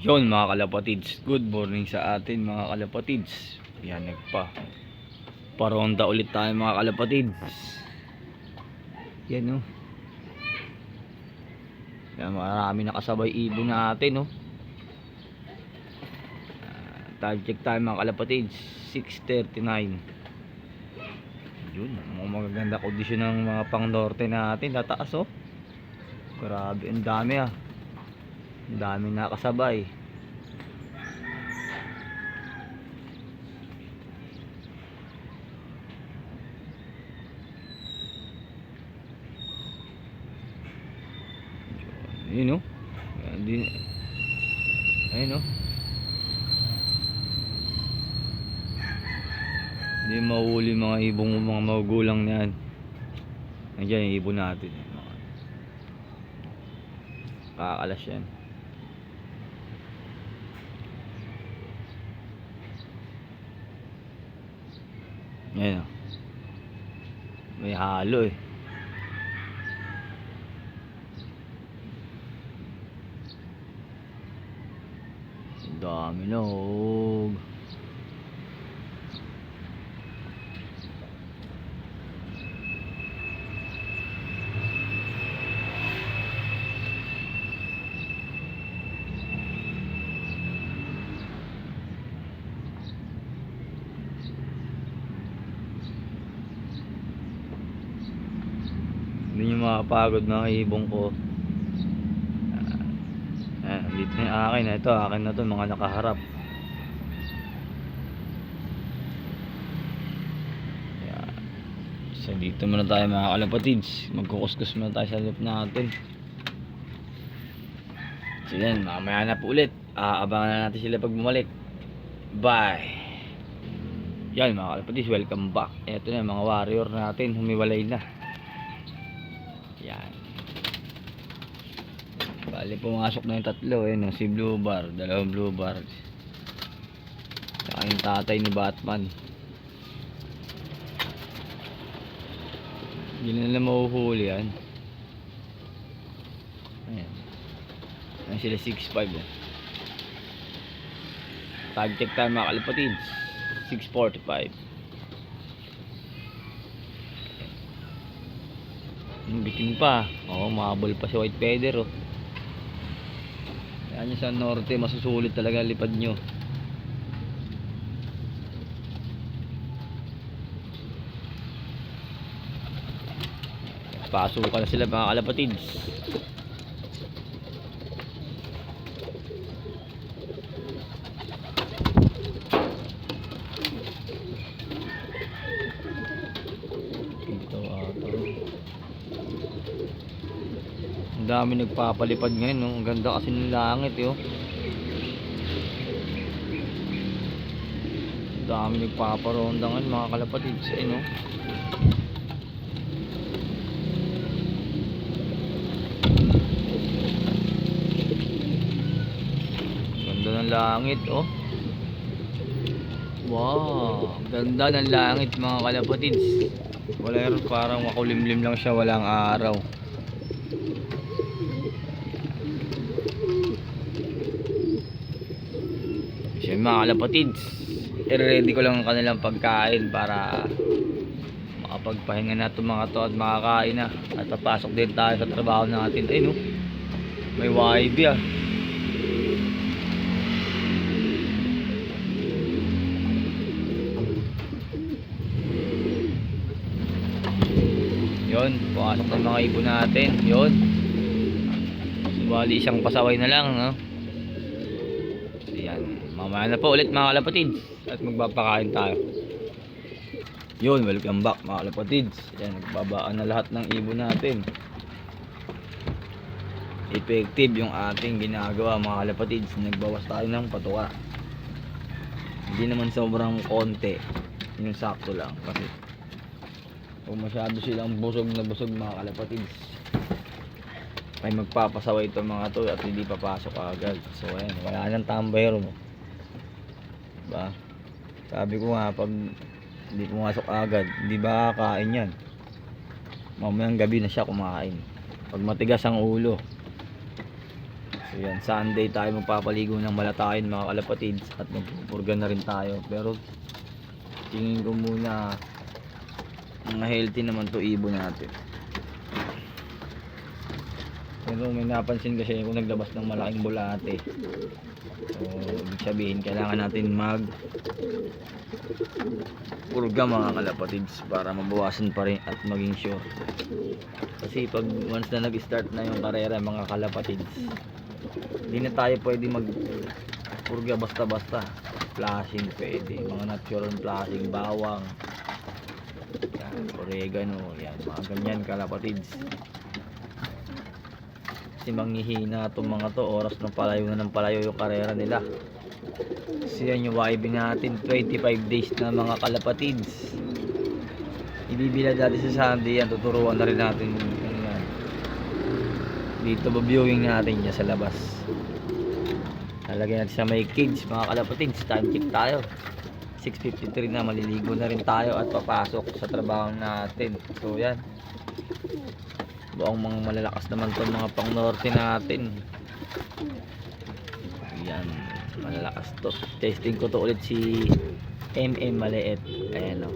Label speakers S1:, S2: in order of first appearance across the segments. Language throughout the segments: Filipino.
S1: Yon mga kalapatids, good morning sa atin mga kalapatids. Yan, paronda ulit tayo mga kalapatids. Yan o. Yan, marami nakasabay ibon natin o. Time check tayo mga kalapatids, 6:39. Yun, mga magaganda kondisyon ng mga pang norte natin, tataas o. Grabe, ang dami ah. Ang dami nakasabay. Ayun o. Ayun o. Hindi mahuli mga ibong mga magulang na yan. Nandiyan yung ibon natin. Kakalas yan. Ayan o. May halo eh. Dami na oh. Hindi nyo makapagod mga ibong ko. Dito na yung akin. Ito akin na to, mga nakaharap. So dito muna tayo mga kalapatids. Magkukuskus muna tayo sa loob natin. So yan, mamaya na po ulit. Abangan na natin sila pag bumalik. Bye. Yan mga kalapatids, welcome back. Ito na mga warrior natin, humiwalay na. Yan. Bali pumasok na yung tatlo eh, no? Si Blue Bar, dalawang Blue Bar. Saka yung tatay ni Batman. Hindi na nila mahuhuli yan. Ayan. Ayan sila 6'5" oh. Tag check tayo mga kalapatids, 6:45. Bitin pa. Oo, mahabol pa si White Feather oh. Yan yung sa norte, masusulit talaga lipad nyo. Pasukan na sila mga kalapatids. Ito ang dami nagpapalipad ngayon no? Ang ganda kasi ng langit yo. Ang dami nagpaparonda ngayon mga kalapatids eh no. Ganda ng langit oh. Wow, ganda ng langit mga kalapatids. Wala rin, parang makulimlim lang siya, walang araw. So mga kalapatids, i-ready ko lang ang kanilang pagkain para makapagpahinga na itong mga to at makakain na. At papasok din tayo sa trabaho natin. Ay no, may YB ah. Yun, pumasok ng mga ibon natin. Yun, bali isang pasaway na lang no? So yan, mamaya na po ulit mga kalapatids at magpapakain tayo. Yun, welcome back mga kalapatids. Yan, nagbabaan na lahat ng ibon natin. Effective yung ating ginagawa mga kalapatids. Nagbawas tayo ng patuka. Hindi naman sobrang konti, yung sakto lang. Kasi kung masyado silang busog na busog mga kalapatids, ay magpapasaway itong mga to at hindi papasok agad. So ayan, wala nang tambayro mo. Diba? Sabi ko nga, pag hindi pumasok agad, hindi ba kakain yan? Mamayang gabi na siya kumain pag matigas ang ulo. So So yan, Sunday tayo magpapaligo ng Malatayon mga kalapatids at magpupurga na rin tayo. Pero tingin ko muna mga healthy naman to ibon natin. Pero may napansin kasi kung naglabas ng malaking bulate. So ibig sabihin kailangan natin mag purga mga kalapatids para mabawasan pa rin at maging sure. Kasi pag once na nag-start na yung karera mga kalapatids, hindi na tayo pwede mag purga basta-basta. Flashing pwede, mga natural flashing, bawang, yan, oregano, yan, mga ganyan kalapatids. Kasi manghihina itong mga to, oras ng palayo na ng palayo yung karera nila. Kasi yan yung YB natin, 25 days na mga kalapatids. Ibibila dati sa Sunday yan, tuturuan na rin natin yan. Dito ba-viewing natin yan sa labas. Lalagyan natin sa may cage mga kalapatids. Time check tayo, 6:53 na, maliligo na rin tayo at papasok sa trabaho natin. So yan, buong mga malalakas naman itong mga pang norte natin. Yan, malalakas to. Testing ko to ulit si MM maliit. Ayan o.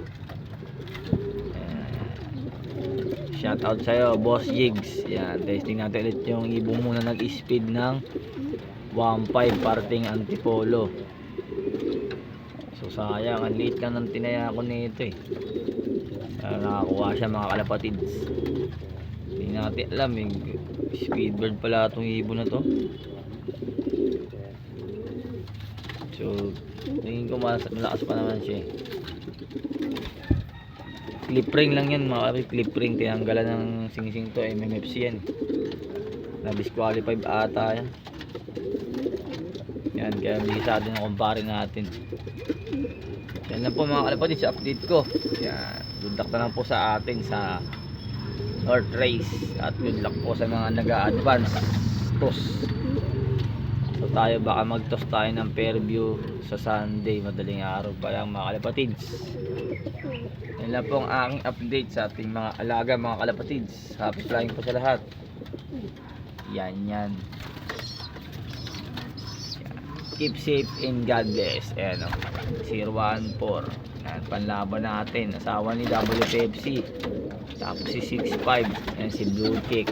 S1: Shout out sa'yo Boss Jigs. Yan, testing natin ulit yung ibong muna nag-speed ng 1.5 parting antipolo. So sayang, ang liit lang ng tinaya ko nito eh. Nakakuha siya mga kalapatids. Hindi natin alam yung speedbird pala itong ibon na to. So tingin ko malakas pa naman siya. Clip ring lang yan mga kapit, clip ring. Tinanggalan ng sing-sing to, MMFC yan. Na disqualified ata yan. Yan, kaya bigisado na kumpare natin. Yan lang po mga kalapatids sa update ko. Yan, good luck na lang po sa atin sa North Race. At good luck po sa mga nag-a-advance toss. So tayo baka mag-toss tayo ng Fairview sa Sunday, madaling araw pa lang mga kalapatids. Yan lang po ang aking update sa ating mga alaga mga kalapatids. Happy flying po sa lahat. Yan. Keep safe and God bless. Ayan o, 014. Yan, panlaban natin. Asawa ni WPFC. Tapos si 65. Yan si Blue Tick.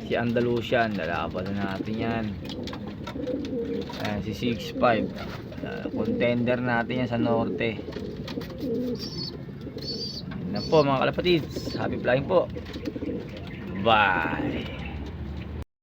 S1: Si Andalusian. Lalaban na natin yan. Yan si 65. Contender natin yan sa norte. Yan po mga kalapatids. Happy flying po. Bye.